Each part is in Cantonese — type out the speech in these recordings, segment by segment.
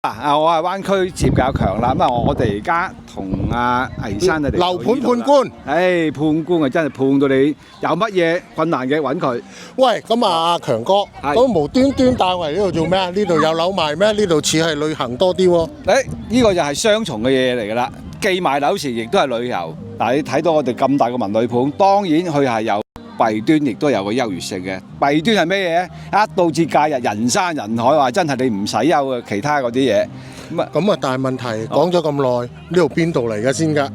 我係灣區接較強啦，咁我哋而家同阿倪生嚟樓盤判官，判官啊真係判到你有乜嘢困難嘅揾佢。喂，咁啊強哥，咁無端端帶我嚟呢度做咩啊？呢度有樓賣咩？呢度似係旅行多啲喎。呢個就係雙重嘅嘢嚟㗎啦，既賣樓時亦都係旅遊。但係你睇到我哋咁大個文旅盤，當然佢係有弊端，亦都有個優越性嘅。弊端係咩嘢？一到節假日人山人海，話真係你唔使憂嘅其他嗰啲嘢。咁啊，但係問題講咗咁耐，呢度邊度嚟嘅先㗎？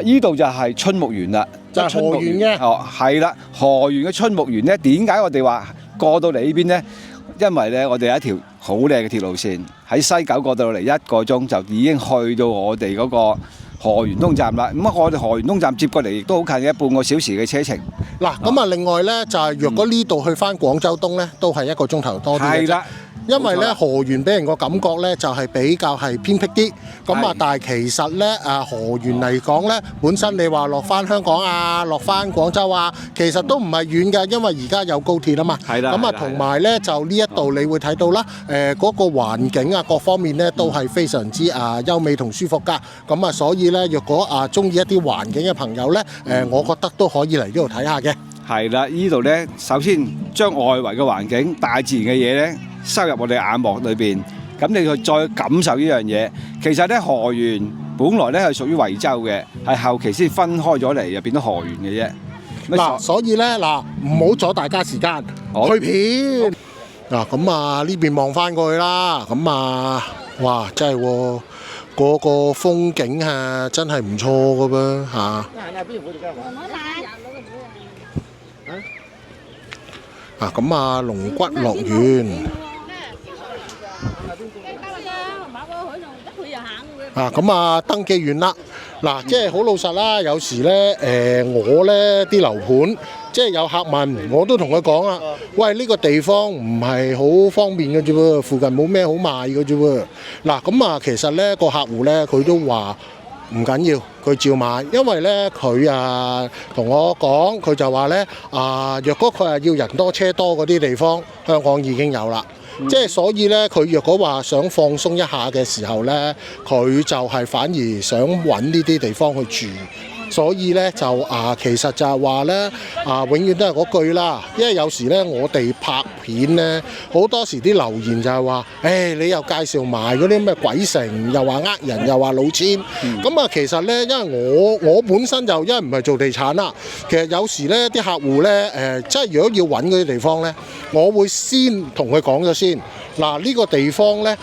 呢度就係春木園啦，就係河源嘅。係啦，河源嘅春木園咧，點解我哋話過到嚟呢邊咧？因為咧，我哋有一條好靚嘅鐵路線喺西九過到嚟1個鐘就已經去到我哋嗰個河源東站啦。咁我哋河源東站接過嚟亦都好近嘅，半個小時嘅車程。嗱，咁啊，另外咧就係若果呢度去翻廣州東咧，都係1個鐘頭多啲嘅啫。係啦。因為咧河源俾人個感覺咧就係比較係偏僻啲，咁啊但係其實咧河源嚟講咧，本身你話落翻香港啊，落翻廣州啊，其實都唔係遠㗎，因為而家有高鐵啊嘛。係啦。咁啊同埋咧就呢一度你會睇到啦，嗰個環境啊各方面咧都係非常之優美同舒服㗎。咁啊所以咧若果中意一啲環境嘅朋友咧，我覺得都可以嚟呢度睇下嘅。係啦，呢度咧首先將外圍嘅環境、大自然嘅嘢咧，收入我哋眼幕裏邊，咁你去再感受呢樣嘢。其實咧河源本來咧係屬於惠州嘅，係後期先分開咗嚟，又變咗河源嘅啫。嗱，所以咧唔好阻大家時間，去片。嗱，咁啊呢邊望翻過去啦，咁啊，哇，真係喎，嗰個風景真係唔錯㗎噃嚇。咁啊龍骨樂園。咁啊登記完啦。嗱，即係好老實啦，有時咧我咧啲樓盤，即係有客問，我都同佢講啊，喂，呢個地方唔係好方便嘅啫喎，附近冇咩好賣嘅啫喎。嗱，咁啊其實咧個客戶咧佢都話唔緊要，佢照買，因為咧佢同我講，佢就話咧若果佢係要人多車多嗰啲地方，香港已經有啦。即係所以咧，佢若果話想放鬆一下嘅時候咧，佢就係反而想揾呢啲地方去住。所以咧就其實就係話咧永遠都係嗰句啦，因為有時咧我哋拍片咧，好多時啲留言就係話，你又介紹埋嗰啲咩鬼城，又話呃人，又話老千。咁其實咧，因為我本身就因為唔係做地產啦，其實有時咧啲客戶咧即係如果要揾嗰啲地方咧，我會先同佢講咗先。嗱，呢個地方咧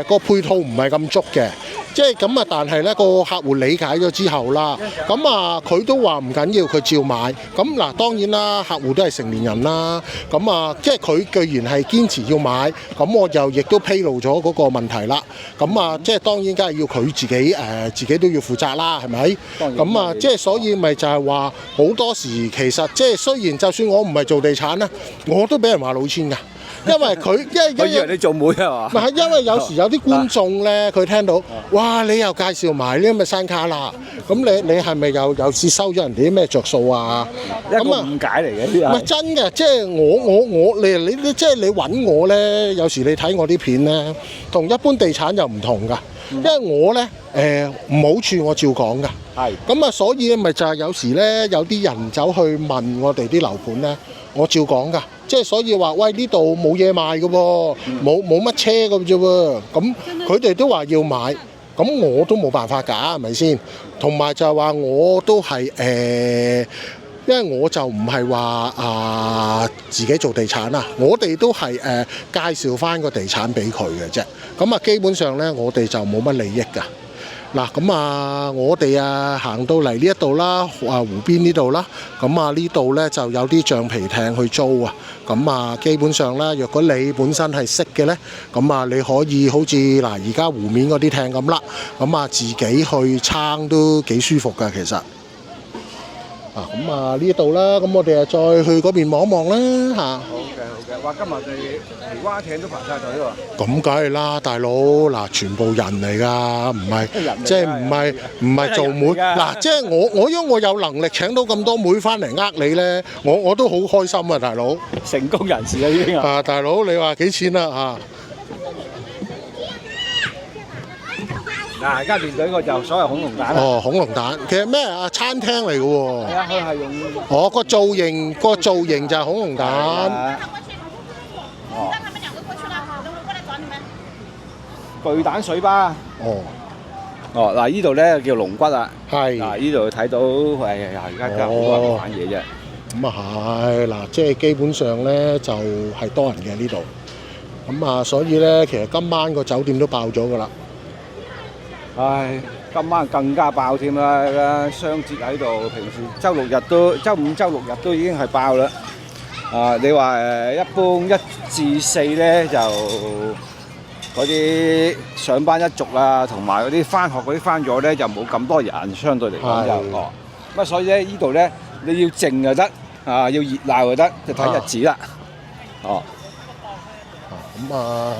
個配套唔係咁足嘅。即係咁但係咧個客戶理解咗之後啦，咁佢都話唔緊要，佢照買。咁嗱，當然啦，客戶都係成年人啦，咁即係佢既然係堅持要買，咁我就亦都披露咗嗰個問題啦。咁即係當然梗係要佢自己都要負責啦，係咪？咁即係所以咪就係話好多時其實即係雖然就算我唔係做地產啦，我都俾人話老千㗎。因為佢以為你做妹係嘛？唔係，因為有時有啲觀眾咧，佢聽到，哇！你又介紹埋呢啲咁嘅山卡啦，咁你係咪又試收咗人哋啲咩着數啊？一個誤解嚟嘅啲啊！唔係真嘅，即係我你即係你揾我咧，有時你睇我啲片咧，同一般地產又唔同㗎，因為我咧唔好處我照講㗎。係。咁所以咪就係有時咧，有啲人走去問我哋啲樓盤咧，我照講㗎。即係所以話，喂，呢度冇嘢賣嘅喎，冇乜車嘅啫喎，咁佢哋都話要買，咁我都冇辦法㗎，係咪先？同埋就係話我都係因為我就唔係話自己做地產啊，我哋都係介紹翻個地產俾佢嘅啫。咁基本上咧，我哋就冇乜利益㗎。嗱，咁我哋行到嚟呢一度啦，湖邊呢度啦，咁呢度咧就有啲橡皮艇去租啊，咁基本上咧，若果你本身係識嘅咧，咁你可以好似嗱而家湖面嗰啲艇咁啦，咁自己去撐都幾舒服㗎，其實。咁呢度啦，咁我哋再去嗰邊望一望啦嚇。好嘅，哇！今日你皮蛙艇都排晒隊喎。咁梗係啦，大佬嗱，全部人嚟㗎，唔係即係唔係做妹嗱，即係我因為我有能力請到咁多妹翻嚟你咧，我都好開心啊，大佬。成功人士啊，已經啊。大佬你話幾錢啦嚇？嗱，而家面對嗰個就所謂恐龍蛋啦。哦，恐龍蛋，其實咩啊？餐廳嚟嘅喎。係啊，佢係用哦，個造型就係恐龍蛋。哦，讓他們兩個過去了，等我過來找你們。巨蛋水吧。哦，哦，嗱，呢度咧叫龍骨啊。係。嗱，呢度睇到而家好多人玩嘢啫。咁啊係，嗱，即係基本上咧就係多人嘅呢度。咁啊，所以咧其實今晚個酒店都爆咗㗎啦。唉，今晚更加爆添啦！雙節喺度，平時週六日都週五、週六日都已經係爆啦。啊，你話一般1至4咧就嗰啲上班一族啊，同埋嗰啲翻學嗰啲翻咗咧就冇咁多人，相對嚟講就哦。咁啊，所以咧呢度咧你要靜就得，啊要熱鬧就得，就睇日子啦。哦。咁啊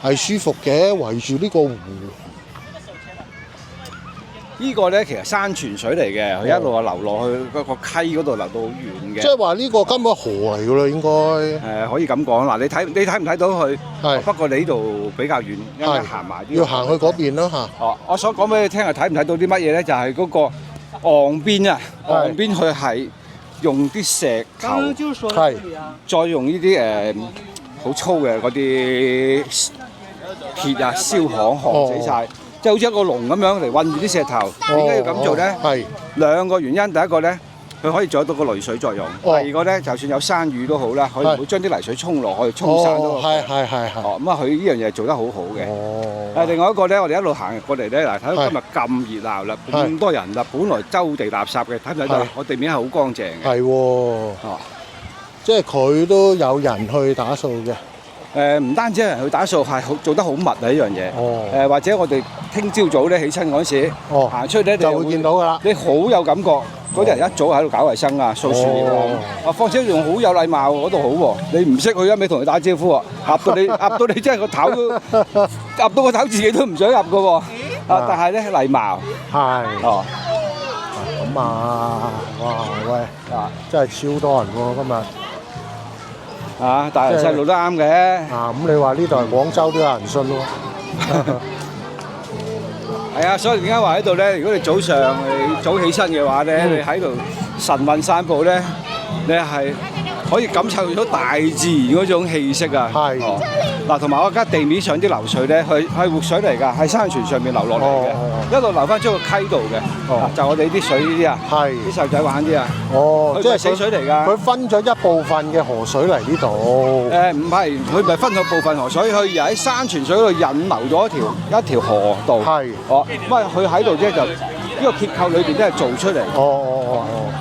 係舒服嘅，圍住呢個湖。呢個咧其實山泉水嚟嘅，佢一路啊流落去嗰個溪嗰度，流到好遠嘅。即係話呢個根本河嚟㗎啦，應該。可以咁講嗱，你睇唔睇到佢？係。不過你呢度比較遠，因為行埋啲。要行去嗰邊啦嚇。哦，我所講俾你聽係睇唔睇到啲乜嘢咧？就係嗰個岸邊啊，岸邊佢係用啲石頭，係再用呢啲好粗嘅嗰啲鐵啊燒焊焊死晒。即係好似一個籠咁樣嚟韞住啲石頭，點解要咁做咧？係兩個原因，第一個咧，佢可以做得到個濾水作用；第二個咧，就算有山雨都好啦，佢唔會將啲泥水沖落去，沖散咗。係。哦，咁啊，佢呢樣嘢做得好好嘅。哦。另外一個咧，我哋一路行過嚟咧，嗱，睇到今日咁熱鬧啦，咁多人啦，本來周地垃圾嘅，睇唔睇到？我地面係好乾淨嘅。係喎。哦。即係佢都有人去打掃嘅。唔單止有人去打掃，係做得好密啊！呢樣嘢。哦。或者我哋聽朝早咧起身嗰陣時，行出去咧就會見到㗎啦。你好有感覺，嗰啲人一早喺度搞衞生啊、掃樹葉啊，況且仲好有禮貌，嗰度好喎。你唔識佢一味同佢打招呼喎，壓到你真係個頭都壓到個頭自己都唔想入㗎喎。但係咧禮貌。係。哦。咁啊，哇喂，真係超多人喎今日。大人細路都啱嘅。咁你話呢度係廣州都有人信喎。係啊，所以點解話喺度咧？如果你早上你早起身嘅話咧，你喺度晨運散步咧，你係可以感受到大自然嗰種氣息啊！係。嗱，同埋我而家地面上啲流水咧，係活水嚟㗎，喺山泉上面流落嚟嘅，一路流翻出個溪度嘅。就我哋啲水呢啲啊，啲細路仔玩啲啊。哦，即係死水嚟㗎。佢分咗一部分嘅河水嚟呢度。唔係，佢唔係分咗部分河水，佢而喺山泉水度引流咗一條河道。係。哦，咁啊，佢喺度啫，就呢個結構裏邊都係做出嚟。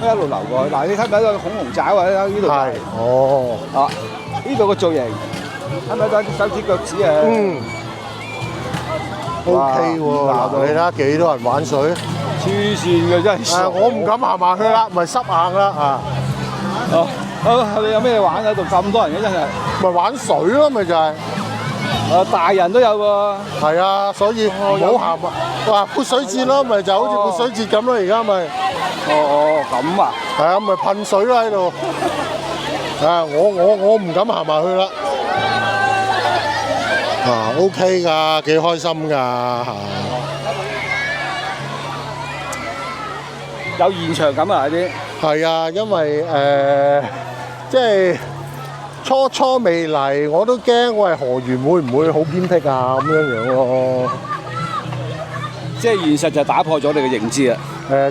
一路流過去。嗱，你睇唔睇到恐龍爪啊？呢度係。呢度個造型。睇唔睇到啲手指腳趾啊？OK 喎，你睇下幾多人玩水，黐線嘅真係。我唔敢行埋去啦，咪濕硬啦啊！你有咩玩喺度？咁多人嘅真係。咪玩水咯，咪就係。大人都有喎。係啊，所以唔好行啊！哇，潑水節咯，咪就好似潑水節咁咯，而家咪。咁啊。係啊，咪噴水咯喺度。我唔敢行埋去啦。OK 㗎，幾開心㗎嚇！有現場感啊！啲係啊，因為即係初未嚟，我都驚我係河源會唔會好偏僻啊咁樣咯。即係現實就打破咗你嘅認知啊！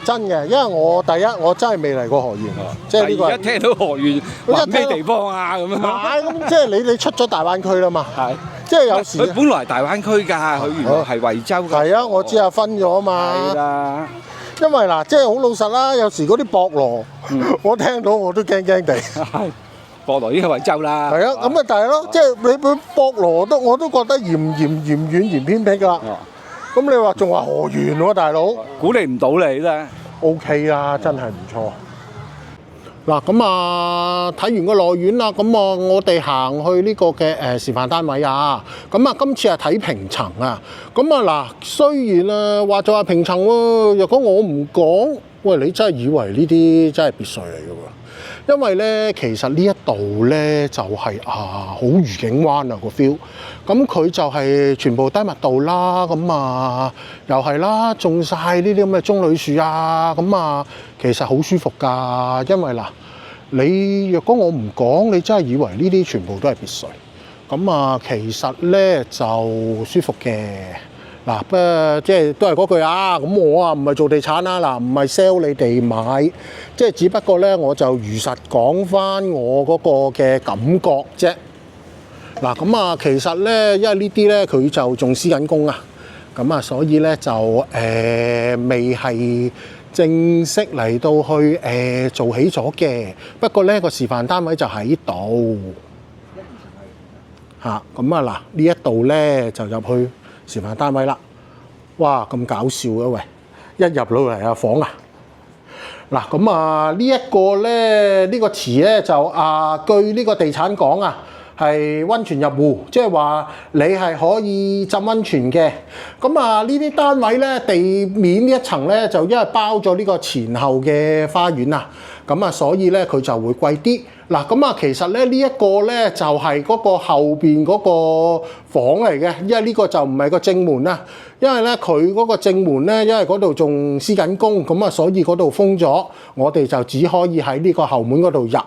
真嘅，因為我真係未嚟過河源，即係呢個。一聽到河源，話咩地方啊咁樣？唔係咁，即係你出咗大灣區啦嘛。係。即係有時。佢本來係大灣區㗎，佢原來係惠州㗎。係啊，我知啊，分咗啊嘛。係啦。因為嗱，即係好老實啦，有時嗰啲博羅，我聽到我都驚驚地。係。博羅已經係惠州啦。係啊，咁啊，但係咯，即係你博羅我都覺得嫌遠嫌偏僻㗎。咁你話仲話河源喎，大佬？估你唔到你啦。OK 啦，真係唔錯。嗱，咁啊睇完個內院啦，咁我哋行去呢個嘅示範單位啊。咁啊，今次係睇平層啊。咁啊嗱，雖然啊話就話平層喎，若果我唔講，喂，你真係以為呢啲真係別墅嚟㗎喎。因為咧其實呢一度咧就係好愉景灣啊個 feel， 咁佢就係全部低密度啦，咁又係啦，種晒呢啲咁嘅棕櫚樹啊，咁其實好舒服㗎，因為嗱，你若果我唔講，你真係以為呢啲全部都係別墅，咁其實咧就舒服嘅。嗱，不過即係都係嗰句啊，咁我唔係做地產啦，嗱，唔係 sell 你哋買，即係只不過咧我就如實講翻我嗰個嘅感覺啫。嗱，咁其實咧，因為呢啲咧佢就仲施緊工啊，咁所以咧就未係正式嚟到去做起咗嘅。不過咧個示範單位就喺度嚇，咁嗱呢一度咧就入去示範單位啦。哇，咁搞笑嘅喂！一入到嚟房啊！嗱，咁呢一個咧，呢個池咧就據呢個地產講啊，係溫泉入戶，即係話你係可以浸溫泉嘅。咁呢啲單位咧，地面呢一層咧就因為包咗呢個前後嘅花園啊，咁所以咧佢就會貴啲。嗱，咁其實咧呢一個咧就係嗰個後邊嗰個房嚟嘅，因為呢個就唔係個正門啦，因為咧佢嗰個正門咧，因為嗰度仲施緊工，咁所以嗰度封咗，我哋就只可以喺呢個後門嗰度入。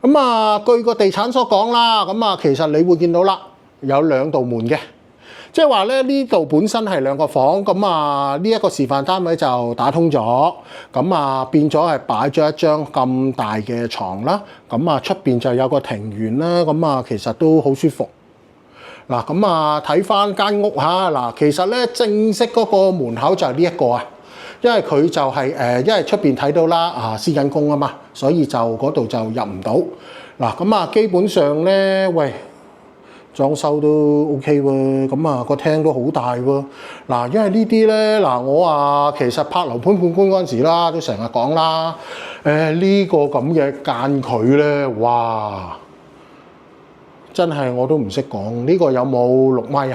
咁據個地產所講啦，咁其實你會見到啦，有2道門嘅。即係話咧，呢度本身係2個房，咁呢一個示範單位就打通咗，咁變咗係擺咗一張咁大嘅床啦，咁出邊就有個庭園啦，咁其實都好舒服。嗱，咁睇翻間屋嚇，嗱，其實咧正式嗰個門口就係呢一個啊，因為佢就係因為出邊睇到啦，施緊工啊嘛，所以就嗰度就入唔到。嗱，咁基本上咧，喂，裝修都 OK 喎，咁個廳都好大喎。嗱，因為呢啲咧，嗱我其實拍樓盤判官嗰陣時啦，都成日講啦。呢個咁嘅間距咧，哇！真係我都唔識講。呢個有冇6米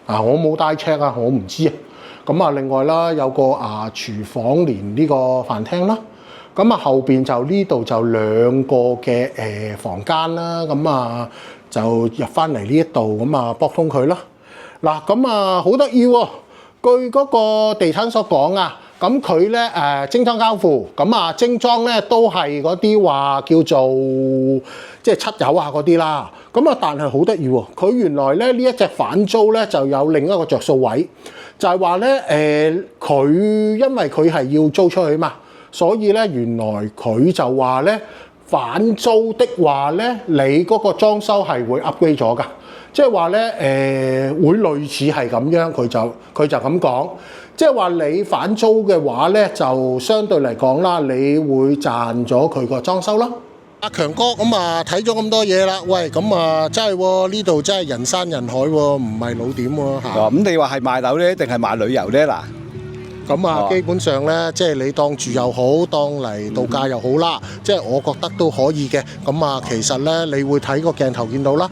啊？我冇帶尺啊，我唔知啊。咁另外啦，有個廚房連呢個飯廳啦。咁後邊就呢度就2個嘅房間啦。咁就入翻嚟呢一度，咁駁通佢啦。嗱，咁好得意喎！據嗰個地產所講啊，咁佢咧精裝交付，咁精裝咧都係嗰啲話叫做即係7友嗰啲啦。咁但係好得意喎，佢原來咧呢一隻反租咧就有另一個着數位，就係話咧佢因為佢係要租出去嘛，所以咧原來佢就話咧。反租的話咧，你嗰個裝修係會 upgrade 咗㗎，即係話咧會類似係咁樣，佢就咁講，即係話你反租嘅話咧，就相對嚟講啦，你會賺咗佢個裝修啦。阿強哥咁睇咗咁多嘢啦，喂咁真係喎，呢度真係人山人海喎，唔係老點喎嚇。咁你話係賣樓咧，定係賣旅遊咧嗱？咁基本上咧，即係你當住又好，當嚟度假又好啦，即係我覺得都可以嘅。咁其實咧，你會睇個鏡頭見到啦，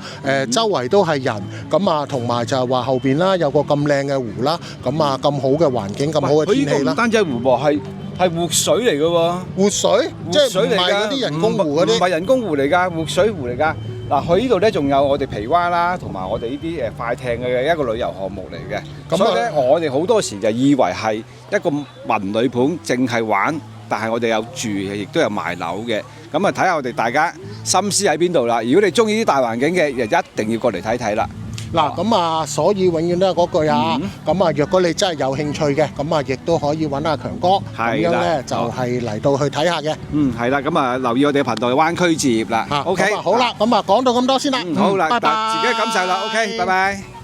周圍都係人，咁同埋就係話後邊啦，有個咁靚嘅湖啦，咁咁好嘅環境，咁好嘅天氣啦。唔單止係湖喎，係活水嚟嘅喎。活水，即係唔係嗰啲人工湖嗰啲？唔係人工湖嚟㗎，活水湖嚟㗎。嗱，佢呢度咧仲有我哋皮灣啦，同埋我哋呢啲快艇嘅一個旅遊項目嚟嘅。所以咧，我哋好多時就以為係一個文旅盤，淨係玩，但係我哋有住嘅，亦都有賣樓嘅。咁睇下我哋大家心思喺邊度啦。如果你中意啲大環境嘅，就一定要過嚟睇睇啦。嗱，咁所以永遠都係嗰句啊。咁若果你真係有興趣嘅，咁亦都可以揾阿強哥，咁樣咧就係嚟到去睇下嘅。係啦，咁留意我哋嘅頻道灣區置業啦。OK，好啦，咁講到咁多先啦。好啦，拜拜。自己嘅感受啦。OK，拜拜。